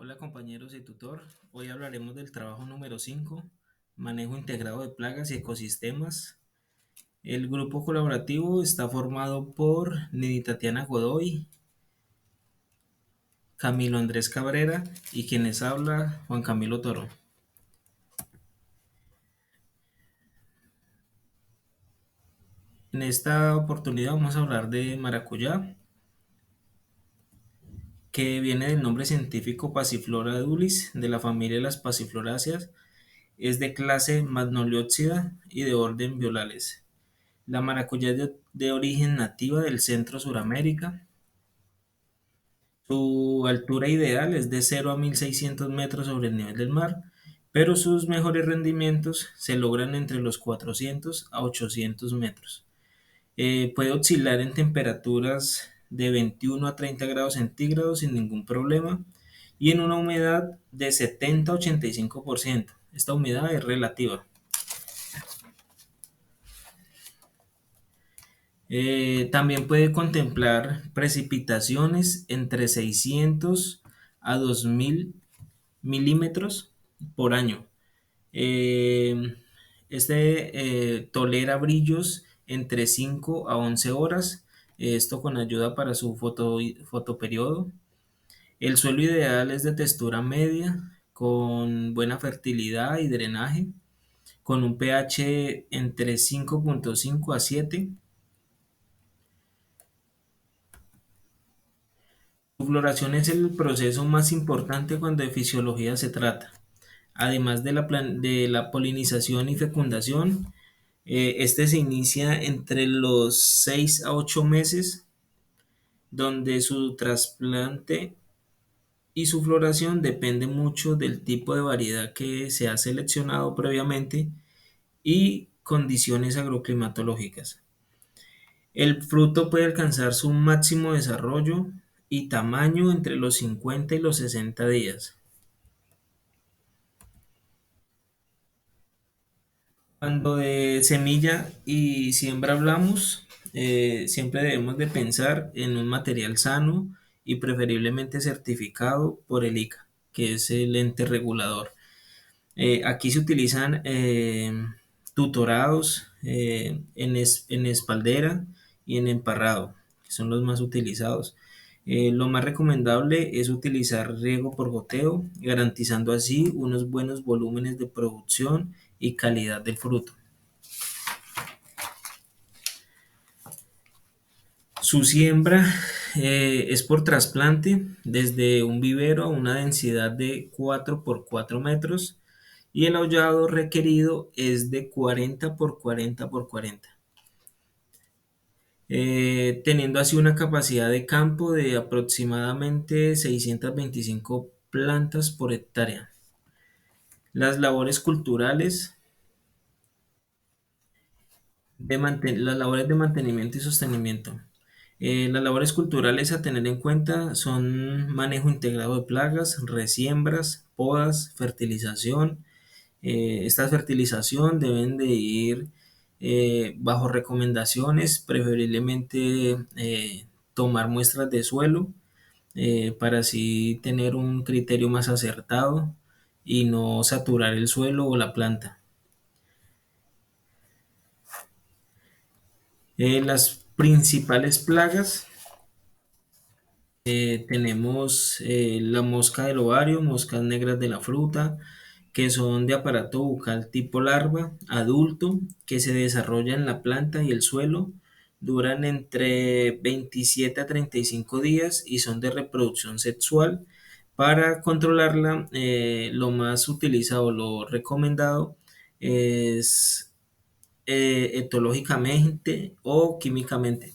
Hola compañeros y tutor, hoy hablaremos del trabajo número 5, manejo integrado de plagas y ecosistemas. El grupo colaborativo está formado por Nidi Tatiana Godoy, Camilo Andrés Cabrera y quienes habla Juan Camilo Toro. En esta oportunidad vamos a hablar de maracuyá, que viene del nombre científico Passiflora edulis de la familia de las pasifloráceas. Es de clase Magnoliopsida y de orden Violales. La maracuyá es de origen nativa del centro Suramérica. Su altura ideal es de 0 a 1600 metros sobre el nivel del mar, pero sus mejores rendimientos se logran entre los 400 a 800 metros. Puede oscilar en temperaturas de 21 a 30 grados centígrados sin ningún problema y en una humedad de 70 a 85%. Esta humedad es relativa. También puede contemplar precipitaciones entre 600 a 2000 milímetros por año. Eh, tolera brillos entre 5 a 11 horas, esto con ayuda para su fotoperiodo. El suelo ideal es de textura media, con buena fertilidad y drenaje, con un pH entre 5.5 a 7. Su floración es el proceso más importante cuando de fisiología se trata. Además de la polinización y fecundación, este se inicia entre los 6 a 8 meses, donde su trasplante y su floración depende mucho del tipo de variedad que se ha seleccionado previamente y condiciones agroclimatológicas. El fruto puede alcanzar su máximo desarrollo y tamaño entre los 50 y los 60 días. Cuando de semilla y siembra hablamos, siempre debemos de pensar en un material sano y preferiblemente certificado por el ICA, que es el ente regulador. Aquí se utilizan tutorados en espaldera y en emparrado, que son los más utilizados. Lo más recomendable es utilizar riego por goteo, garantizando así unos buenos volúmenes de producción y calidad del fruto. Su siembra es por trasplante desde un vivero a una densidad de 4 por 4 metros y el aullado requerido es de 40 por 40 por 40, teniendo así una capacidad de campo de aproximadamente 625 plantas por hectárea. Las labores de mantenimiento y sostenimiento. Las labores culturales a tener en cuenta son manejo integrado de plagas, resiembras, podas, fertilización. Esta fertilización deben de ir bajo recomendaciones, preferiblemente tomar muestras de suelo para así tener un criterio más acertado y no saturar el suelo o la planta. Las principales plagas, tenemos la mosca del ovario, moscas negras de la fruta, que son de aparato bucal tipo larva, adulto, que se desarrolla en la planta y el suelo, duran entre 27 a 35 días y son de reproducción sexual. Para controlarla, lo más utilizado, lo recomendado es etológicamente o químicamente.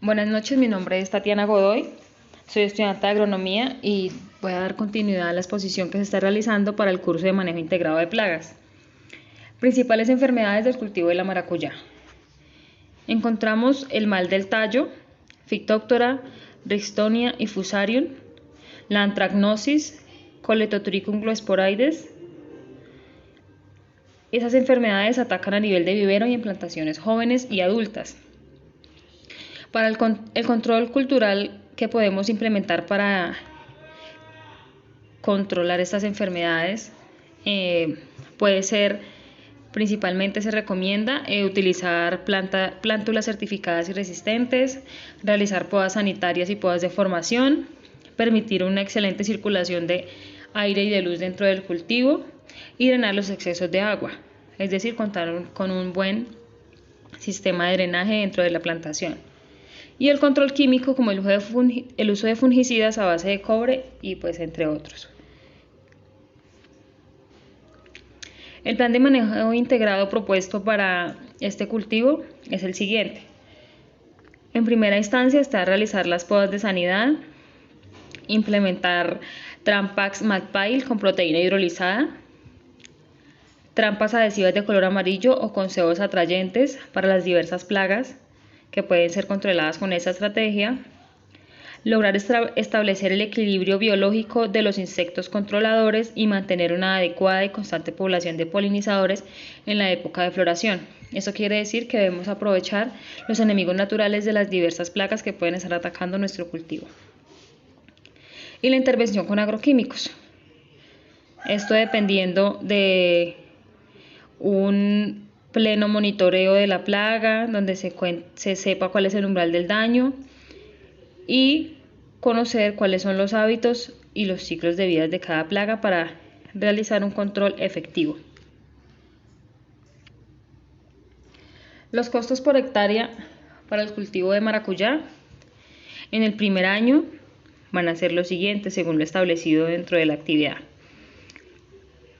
Buenas noches, mi nombre es Tatiana Godoy, soy estudiante de agronomía y voy a dar continuidad a la exposición que se está realizando para el curso de manejo integrado de plagas. Principales enfermedades del cultivo de la maracuyá. Encontramos el mal del tallo, Phytophthora, Rixtonia y Fusarium, la antracnosis, Coletotricum glosporoides. Esas enfermedades atacan a nivel de vivero y en plantaciones jóvenes y adultas. Para el control cultural que podemos implementar para controlar estas enfermedades, puede ser, principalmente se recomienda utilizar plántulas certificadas y resistentes, realizar podas sanitarias y podas de formación, permitir una excelente circulación de aire y de luz dentro del cultivo y drenar los excesos de agua, es decir, contar con un buen sistema de drenaje dentro de la plantación. Y el control químico como el uso de fungicidas a base de cobre y pues entre otros. El plan de manejo integrado propuesto para este cultivo es el siguiente. En primera instancia está realizar las podas de sanidad, implementar Trampax Magpile con proteína hidrolizada, trampas adhesivas de color amarillo o con cebos atrayentes para las diversas plagas que pueden ser controladas con esta estrategia, lograr establecer el equilibrio biológico de los insectos controladores y mantener una adecuada y constante población de polinizadores en la época de floración. Eso quiere decir que debemos aprovechar los enemigos naturales de las diversas plagas que pueden estar atacando nuestro cultivo. Y la intervención con agroquímicos. Esto dependiendo de un pleno monitoreo de la plaga, donde se sepa cuál es el umbral del daño y conocer cuáles son los hábitos y los ciclos de vida de cada plaga para realizar un control efectivo. Los costos por hectárea para el cultivo de maracuyá en el primer año van a ser los siguientes según lo establecido dentro de la actividad.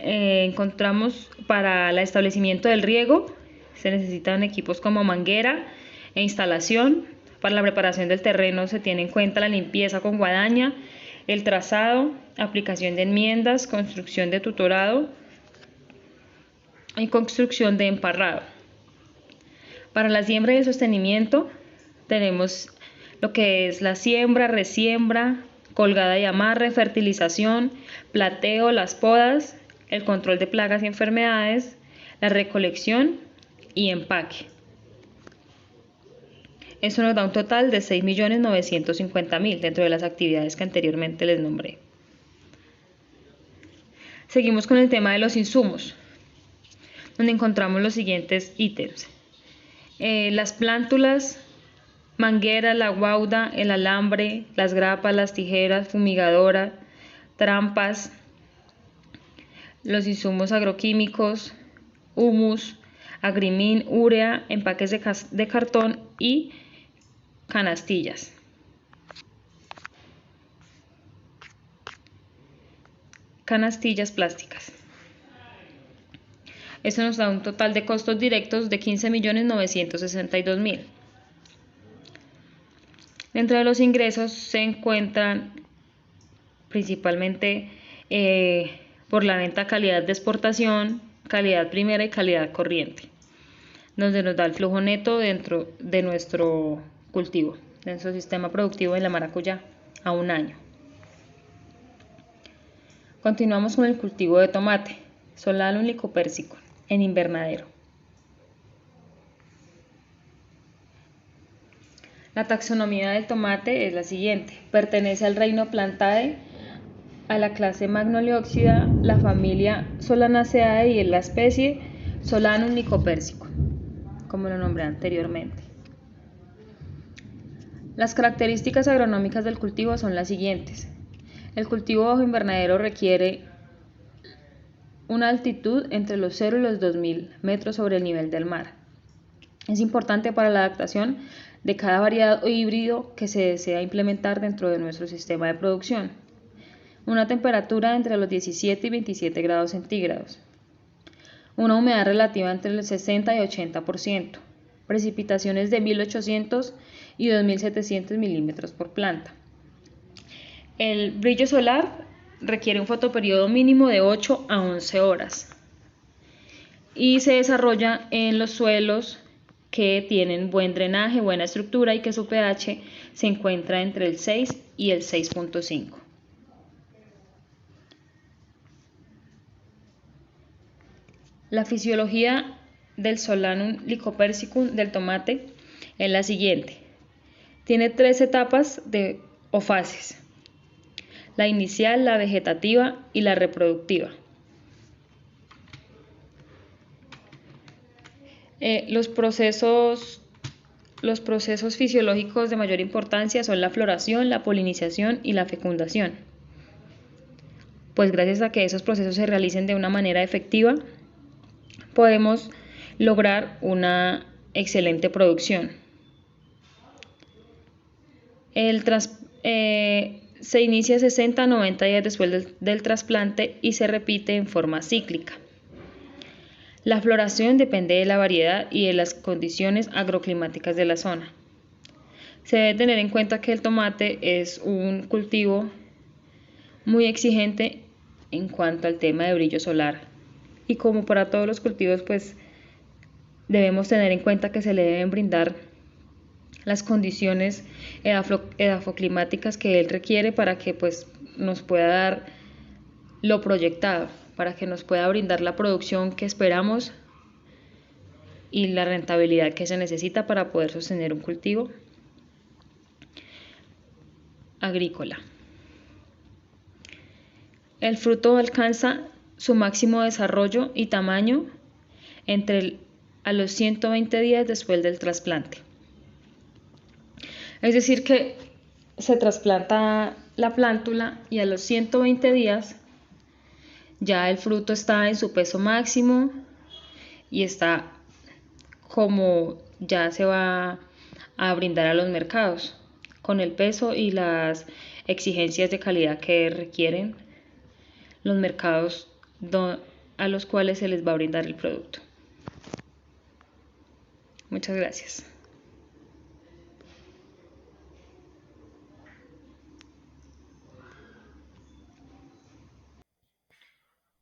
Encontramos para el establecimiento del riego se necesitan equipos como manguera e instalación. Para la preparación del terreno se tiene en cuenta la limpieza con guadaña, el trazado, aplicación de enmiendas, construcción de tutorado y construcción de emparrado. Para la siembra y el sostenimiento tenemos lo que es la siembra, resiembra, colgada y amarre, fertilización, plateo, las podas, el control de plagas y enfermedades, la recolección y empaque. Eso nos da un total de 6.950.000 dentro de las actividades que anteriormente les nombré. Seguimos con el tema de los insumos, donde encontramos los siguientes ítems. Las plántulas, manguera, la guauda, el alambre, las grapas, las tijeras, fumigadora, trampas, los insumos agroquímicos, humus, agrimín, urea, empaques de cartón y canastillas. Canastillas plásticas. Eso nos da un total de costos directos de 15.962.000. Dentro de los ingresos se encuentran principalmente por la venta calidad de exportación, calidad primera y calidad corriente, donde nos da el flujo neto dentro de nuestro cultivo, de nuestro sistema productivo de la maracuyá a un año. Continuamos con el cultivo de tomate, Solanum lycopersicum, en invernadero. La taxonomía del tomate es la siguiente: pertenece al reino Plantae, a la clase Magnoleoxida, la familia Solanaceae y en la especie Solanum lycopersicum, como lo nombré anteriormente. Las características agronómicas del cultivo son las siguientes. El cultivo bajo invernadero requiere una altitud entre los 0 y los 2.000 metros sobre el nivel del mar. Es importante para la adaptación de cada variedad o híbrido que se desea implementar dentro de nuestro sistema de producción. Una temperatura entre los 17 y 27 grados centígrados. Una humedad relativa entre el 60 y 80%. Precipitaciones de 1.800 y 2.700 milímetros por planta. El brillo solar requiere un fotoperiodo mínimo de 8 a 11 horas y se desarrolla en los suelos que tienen buen drenaje, buena estructura y que su pH se encuentra entre el 6 y el 6.5. La fisiología del Solanum lycopersicum del tomate es la siguiente. Tiene tres etapas o fases: la inicial, la vegetativa y la reproductiva. Los procesos fisiológicos de mayor importancia son la floración, la polinización y la fecundación. Pues gracias a que esos procesos se realicen de una manera efectiva, podemos lograr una excelente producción. Se inicia 60 a 90 días después del trasplante y se repite en forma cíclica. La floración depende de la variedad y de las condiciones agroclimáticas de la zona. Se debe tener en cuenta que el tomate es un cultivo muy exigente en cuanto al tema de brillo solar. Y como para todos los cultivos, pues debemos tener en cuenta que se le deben brindar las condiciones edafoclimáticas que él requiere para que pues nos pueda dar lo proyectado, para que nos pueda brindar la producción que esperamos y la rentabilidad que se necesita para poder sostener un cultivo agrícola. El fruto alcanza su máximo desarrollo y tamaño a los 120 días después del trasplante. Es decir que se trasplanta la plántula y a los 120 días ya el fruto está en su peso máximo y está como ya se va a brindar a los mercados, con el peso y las exigencias de calidad que requieren los mercados a los cuales se les va a brindar el producto. Muchas gracias.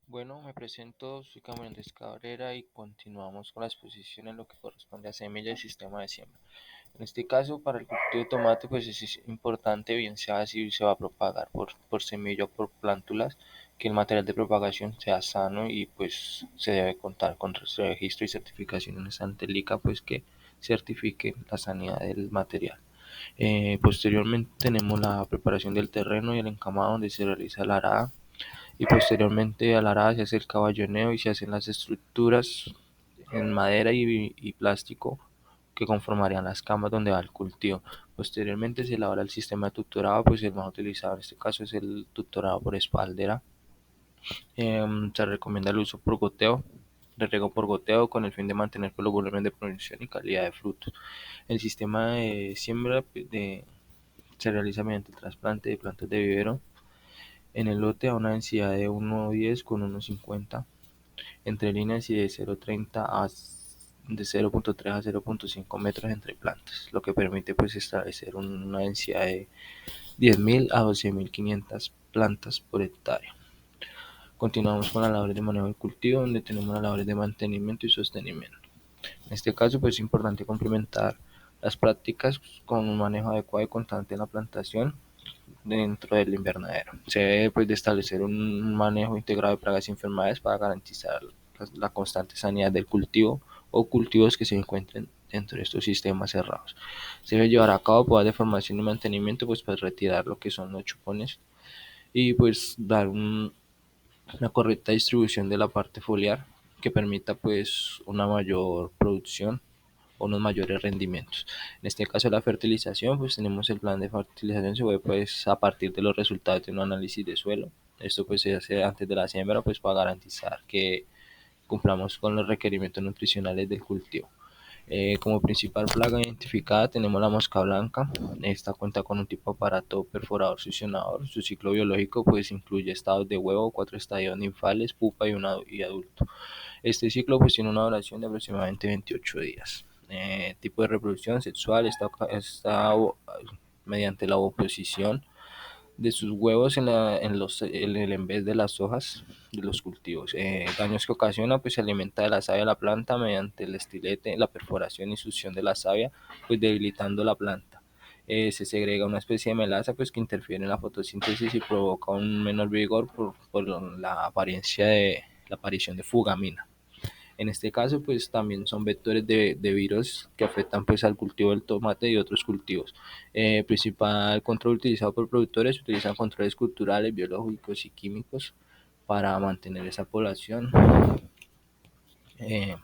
Bueno, me presento, soy Cameron Andrés Cabrera y continuamos con la exposición en lo que corresponde a semilla y sistema de siembra. En este caso, para el cultivo de tomate, pues es importante, bien sea si se va a propagar por semilla o por plántulas, que el material de propagación sea sano y pues se debe contar con registro y certificaciones ante el ICA, pues que certifique la sanidad del material. Posteriormente tenemos la preparación del terreno y el encamado donde se realiza la arada y posteriormente a la arada se hace el caballoneo y se hacen las estructuras en madera y plástico que conformarían las camas donde va el cultivo. Posteriormente se elabora el sistema de tutorado, pues el más utilizado en este caso es el tutorado por espaldera. Se recomienda el uso por goteo, de riego por goteo con el fin de mantener los volúmenes de producción y calidad de frutos. El sistema de siembra se realiza mediante el trasplante de plantas de vivero en el lote a una densidad de 1,10 con 1,50 entre líneas y de 0,3 a 0,5 metros entre plantas, lo que permite pues establecer una densidad de 10.000 a 12.500 plantas por hectárea. Continuamos con las labores de manejo del cultivo, donde tenemos las labores de mantenimiento y sostenimiento. En este caso pues es importante complementar las prácticas con un manejo adecuado y constante en la plantación dentro del invernadero. Se debe pues de establecer un manejo integrado de plagas y enfermedades para garantizar la constante sanidad del cultivo o cultivos que se encuentren dentro de estos sistemas cerrados. Se debe llevar a cabo pruebas de formación y mantenimiento pues para retirar lo que son los chupones y pues dar una correcta distribución de la parte foliar que permita pues una mayor producción o unos mayores rendimientos. En este caso la fertilización, pues tenemos el plan de fertilización, se puede pues a partir de los resultados de un análisis de suelo. Esto pues se hace antes de la siembra pues para garantizar que cumplamos con los requerimientos nutricionales del cultivo. Como principal plaga identificada tenemos la mosca blanca. Esta cuenta con un tipo de aparato perforador succionador. Su ciclo biológico pues incluye estados de huevo, 4 estadios ninfales, pupa y adulto. Este ciclo pues tiene una duración de aproximadamente 28 días. Tipo de reproducción sexual está mediante la oposición de sus huevos en el en vez de las hojas de los cultivos. Daños que ocasiona, pues se alimenta de la savia de la planta mediante el estilete, la perforación y succión de la savia, pues debilitando la planta. Se segrega una especie de melaza pues que interfiere en la fotosíntesis y provoca un menor vigor por la aparición de fugamina. En este caso, pues también son vectores de virus que afectan pues al cultivo del tomate y otros cultivos. Principal control utilizado por productores, utilizan controles culturales, biológicos y químicos para mantener esa población. Eh,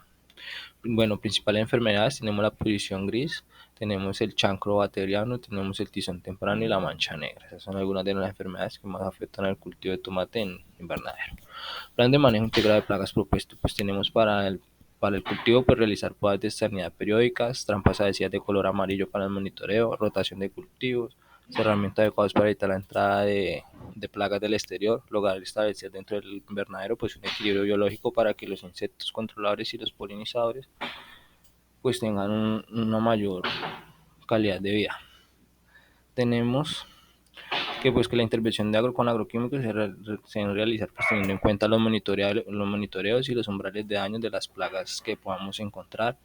bueno, principales enfermedades, tenemos la pudrición gris, tenemos el chancro bacteriano, tenemos el tizón temprano y la mancha negra. Esas son algunas de las enfermedades que más afectan al cultivo de tomate en invernadero. Plan de manejo integrado de plagas propuesto, pues tenemos para el cultivo, pues realizar podas de externidad periódicas, trampas adhesivas de color amarillo para el monitoreo, rotación de cultivos, cerramiento adecuados para evitar la entrada de plagas del exterior, lograr establecer dentro del invernadero pues un equilibrio biológico para que los insectos controladores y los polinizadores pues tengan una mayor calidad de vida. Tenemos que la intervención con agroquímicos se deben realizar pues, teniendo en cuenta los monitoreos y los umbrales de daños de las plagas que podamos encontrar.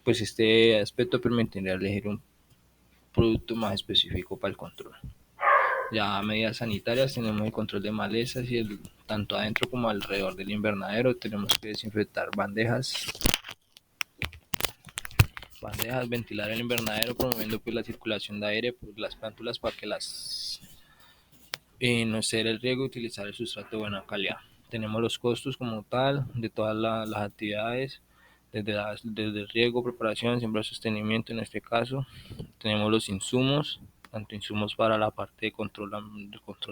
Pues este aspecto permitiría elegir un producto más específico para el control. Ya a medidas sanitarias tenemos el control de malezas y tanto adentro como alrededor del invernadero tenemos que desinfectar bandejas, ventilar el invernadero promoviendo pues la circulación de aire por las plántulas para que no ser el riego, utilizar el sustrato de buena calidad. Tenemos los costos como tal de todas las actividades, desde el riego, preparación, siembra, sostenimiento en este caso. Tenemos los insumos, tanto insumos para la parte de control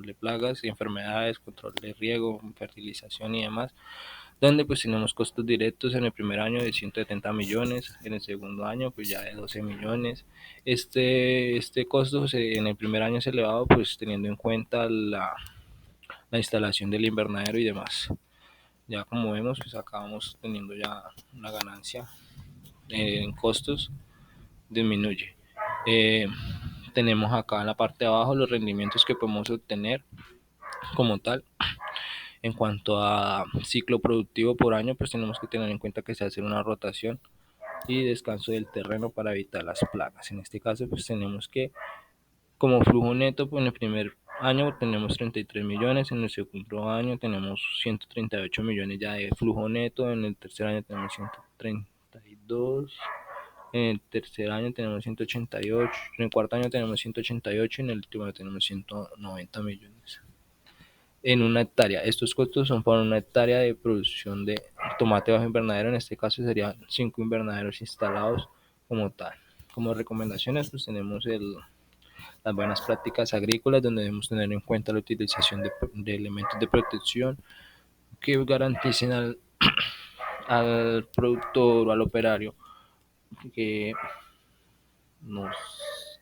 de plagas y enfermedades, control de riego, fertilización y demás, donde pues tenemos costos directos en el primer año de 170 millones, en el segundo año pues ya de 12 millones. Este costo en el primer año es elevado pues teniendo en cuenta la instalación del invernadero y demás. Ya como vemos pues acabamos teniendo ya una ganancia en costos, disminuye. Eh, Tenemos acá en la parte de abajo los rendimientos que podemos obtener como tal. En cuanto a ciclo productivo por año, pues tenemos que tener en cuenta que se hace una rotación y descanso del terreno para evitar las plagas. En este caso, pues tenemos que, como flujo neto, pues en el primer año tenemos 33 millones, en el segundo año tenemos 138 millones ya de flujo neto, en el tercer año tenemos 132, en el tercer año tenemos 188, en el cuarto año tenemos 188 y en el último año tenemos 190 millones en una hectárea. Estos costos son para una hectárea de producción de tomate bajo invernadero. En este caso serían 5 invernaderos instalados como tal. Como recomendaciones, pues tenemos las buenas prácticas agrícolas, donde debemos tener en cuenta la utilización de elementos de protección que garanticen al productor o al operario que nos,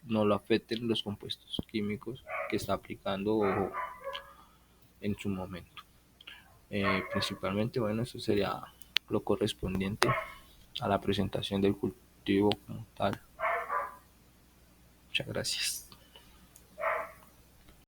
no lo afecten los compuestos químicos que está aplicando en su momento. Principalmente, bueno, eso sería lo correspondiente a la presentación del cultivo como tal. Muchas gracias.